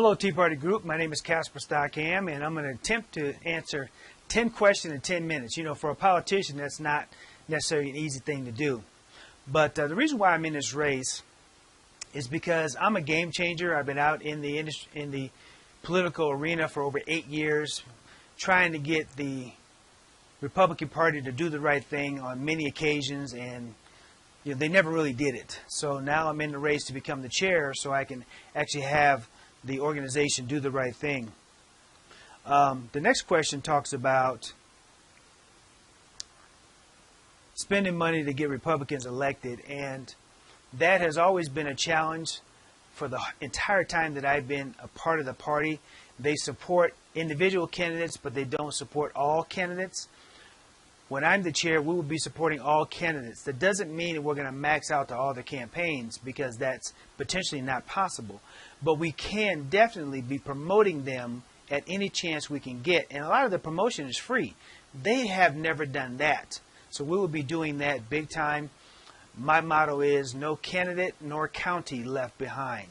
Hello, Tea Party Group. My name is Casper Stockham, and I'm going to attempt to answer 10 questions in 10 minutes. You know, for a politician, that's not necessarily an easy thing to do. But the reason why I'm in this race is because I'm a game changer. I've been out in the political arena for over 8 years, trying to get the Republican Party to do the right thing on many occasions, and you know, they never really did it. So now I'm in the race to become the chair so I can actually have the organization do the right thing. The next question talks about spending money to get Republicans elected, and that has always been a challenge for the entire time that I've been a part of the party. They support individual candidates, but they don't support all candidates. When I'm the chair, we will be supporting all candidates. That doesn't mean that we're going to max out to all the campaigns, because that's potentially not possible. But we can definitely be promoting them at any chance we can get. And a lot of the promotion is free. They have never done that. So we will be doing that big time. My motto is no candidate nor county left behind.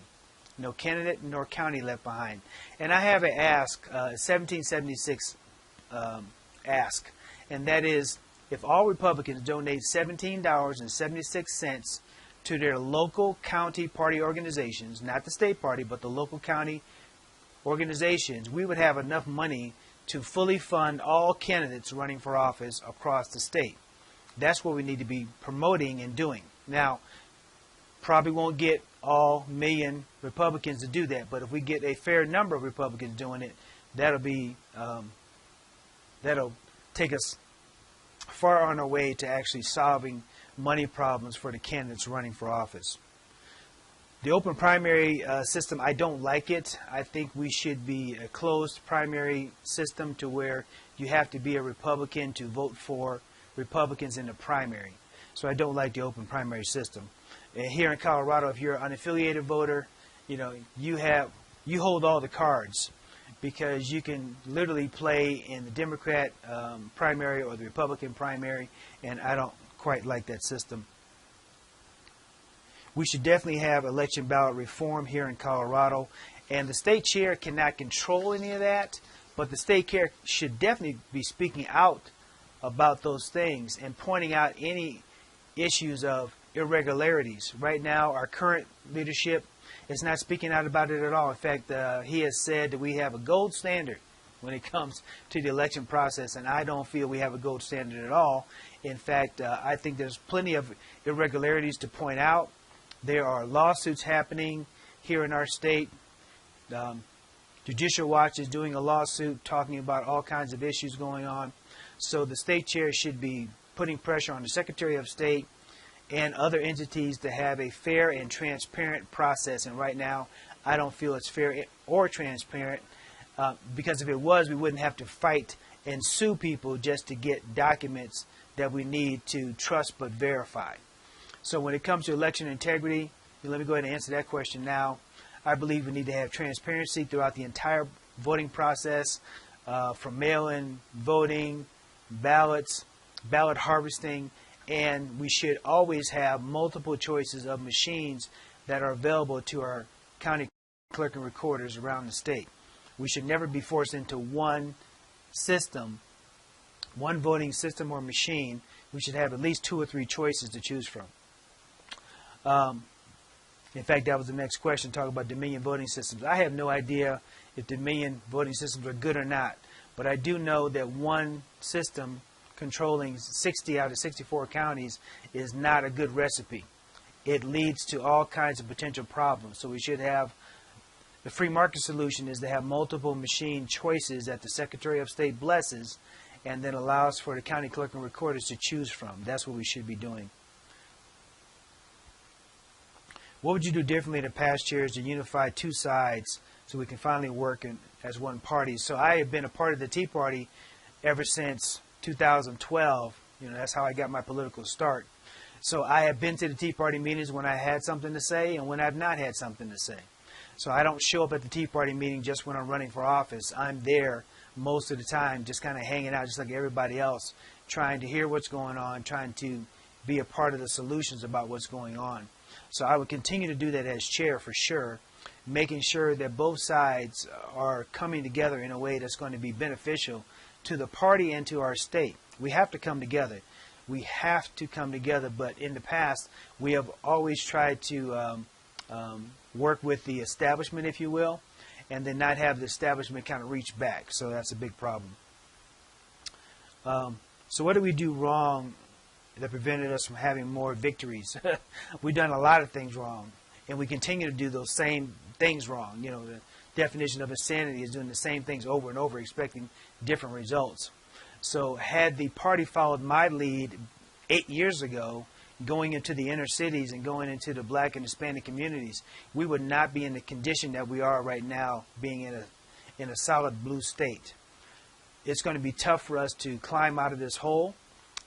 No candidate nor county left behind. And I have an ask, 1776 ask. And that is, if all Republicans donate $17.76 to their local county party organizations, not the state party, but the local county organizations, we would have enough money to fully fund all candidates running for office across the state. That's what we need to be promoting and doing. Now, probably won't get all million Republicans to do that, but if we get a fair number of Republicans doing it, that'll take us far on our way to actually solving money problems for the candidates running for office. The open primary system, I don't like it. I think we should be a closed primary system to where you have to be a Republican to vote for Republicans in the primary. So I don't like the open primary system. And here in Colorado, if you're an unaffiliated voter, you know, you hold all the cards, because you can literally play in the Democrat primary or the Republican primary, and I don't quite like that system. We should definitely have election ballot reform here in Colorado, and the state chair cannot control any of that, but the state chair should definitely be speaking out about those things and pointing out any issues of irregularities. Right now, our current leadership is not speaking out about it at all. In fact, he has said that we have a gold standard when it comes to the election process, and I don't feel we have a gold standard at all. In fact, I think there's plenty of irregularities to point out. There are lawsuits happening here in our state. Judicial Watch is doing a lawsuit talking about all kinds of issues going on. So the state chair should be putting pressure on the Secretary of State and other entities to have a fair and transparent process. And right now, I don't feel it's fair or transparent, because if it was, we wouldn't have to fight and sue people just to get documents that we need to trust but verify. So when it comes to election integrity, let me go ahead and answer that question now. I believe we need to have transparency throughout the entire voting process, from mail-in voting, ballots, ballot harvesting, and we should always have multiple choices of machines that are available to our county clerk and recorders around the state. We should never be forced into one system, one voting system or machine. We should have at least 2 or 3 choices to choose from. In fact, that was the next question, talking about Dominion voting systems. I have no idea if Dominion voting systems are good or not, but I do know that one system controlling 60 out of 64 counties is not a good recipe. It leads to all kinds of potential problems. So we should have, the free market solution is to have multiple machine choices that the Secretary of State blesses and then allows for the county clerk and recorders to choose from. That's what we should be doing. What would you do differently than past years to unify 2 sides so we can finally work as one party? So I have been a part of the Tea Party ever since 2012. You know, that's how I got my political start. So I have been to the Tea Party meetings when I had something to say and when I've not had something to say. So I don't show up at the Tea Party meeting just when I'm running for office. I'm there most of the time, just kind of hanging out just like everybody else, trying to hear what's going on, trying to be a part of the solutions about what's going on. So I would continue to do that as chair for sure. making sure that both sides are coming together in a way that's going to be beneficial to the party and to our state. We have to come together. We have to come together, but in the past, we have always tried to work with the establishment, if you will, and then not have the establishment kind of reach back. So that's a big problem. So what did we do wrong that prevented us from having more victories? We've done a lot of things wrong, and we continue to do those same things wrong. You know, the definition of insanity is doing the same things over and over, expecting different results. So had the party followed my lead 8 years ago, going into the inner cities and going into the black and Hispanic communities, we would not be in the condition that we are right now, being in a solid blue state. It's going to be tough for us to climb out of this hole,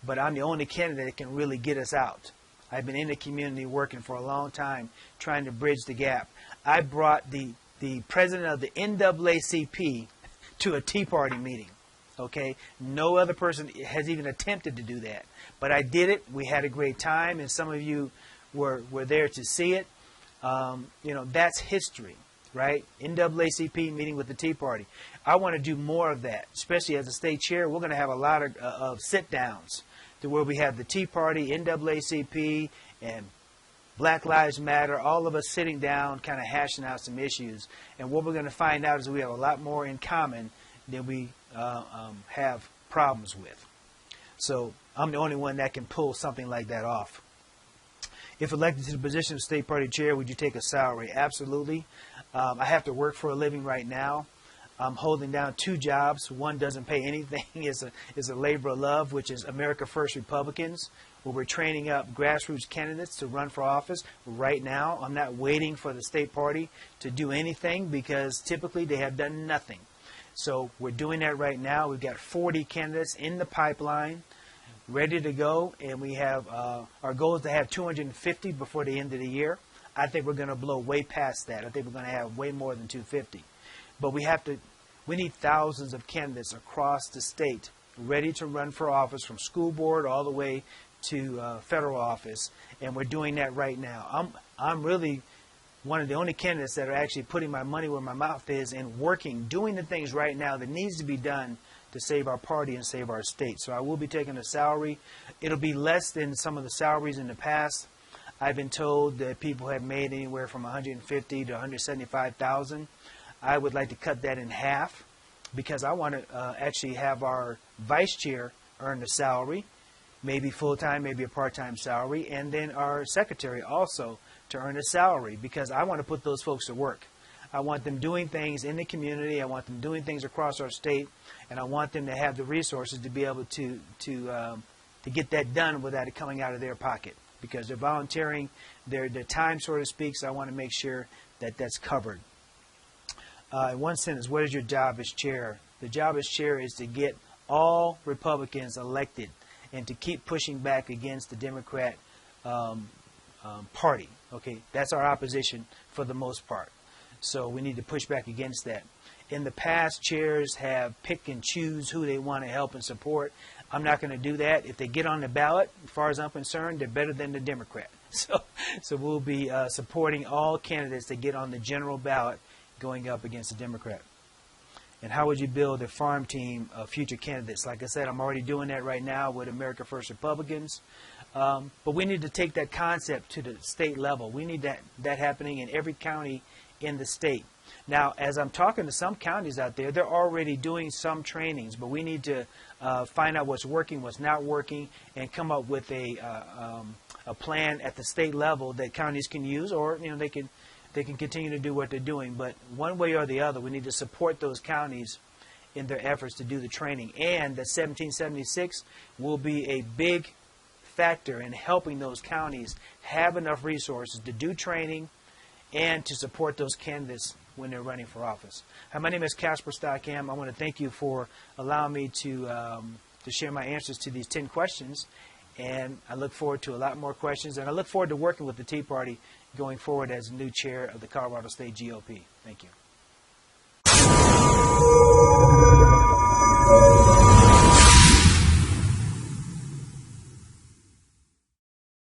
but I'm the only candidate that can really get us out. I've been in the community working for a long time, trying to bridge the gap. I brought the president of the NAACP to a Tea Party meeting. Okay, no other person has even attempted to do that, but I did it. We had a great time, and some of you were there to see it. You know, that's history, right? NAACP meeting with the Tea Party. I want to do more of that, especially as a state chair. We're going to have a lot of sit-downs to where we have the Tea Party, NAACP, and Black Lives Matter, all of us sitting down, kind of hashing out some issues. And what we're going to find out is we have a lot more in common than we have problems with. So I'm the only one that can pull something like that off. If elected to the position of state party chair, would you take a salary? Absolutely. I have to work for a living right now. I'm holding down 2 jobs. One doesn't pay anything. It's a labor of love, which is America First Republicans, where we're training up grassroots candidates to run for office right now. I'm not waiting for the state party to do anything because typically they have done nothing. So we're doing that right now. We've got 40 candidates in the pipeline, ready to go, and we have our goal is to have 250 before the end of the year. I think we're going to blow way past that. I think we're going to have way more than 250. But we need thousands of candidates across the state ready to run for office, from school board all the way to federal office, and we're doing that right now. I'm really one of the only candidates that are actually putting my money where my mouth is and working, doing the things right now that needs to be done to save our party and save our state. So I will be taking a salary. It'll be less than some of the salaries in the past. I've been told that people have made anywhere from $150,000 to $175,000. I would like to cut that in half because I want to actually have our vice chair earn a salary, maybe full-time, maybe a part-time salary, and then our secretary also to earn a salary, because I want to put those folks to work. I want them doing things in the community. I want them doing things across our state, and I want them to have the resources to be able to get that done without it coming out of their pocket, because they're volunteering their time, so to speak. So I want to make sure that that's covered. In one sentence, what is your job as chair? The job as chair is to get all Republicans elected and to keep pushing back against the Democrat party. Okay, that's our opposition for the most part. So we need to push back against that. In the past, chairs have pick and choose who they want to help and support. I'm not going to do that. If they get on the ballot, as far as I'm concerned, they're better than the Democrat. So we'll be supporting all candidates that get on the general ballot going up against the Democrat. And how would you build a farm team of future candidates? Like I said, I'm already doing that right now with America First Republicans. But we need to take that concept to the state level. We need that happening in every county in the state. Now, as I'm talking to some counties out there, they're already doing some trainings, but we need to find out what's working, what's not working, and come up with a plan at the state level that counties can use, or they can continue to do what they're doing. But one way or the other, we need to support those counties in their efforts to do the training. And the 1776 will be a big factor in helping those counties have enough resources to do training and to support those candidates when they're running for office. Hi, my name is Casper Stockham. I want to thank you for allowing me to share my answers to these 10 questions. And I look forward to a lot more questions. And I look forward to working with the Tea Party going forward as new chair of the Colorado State GOP. Thank you.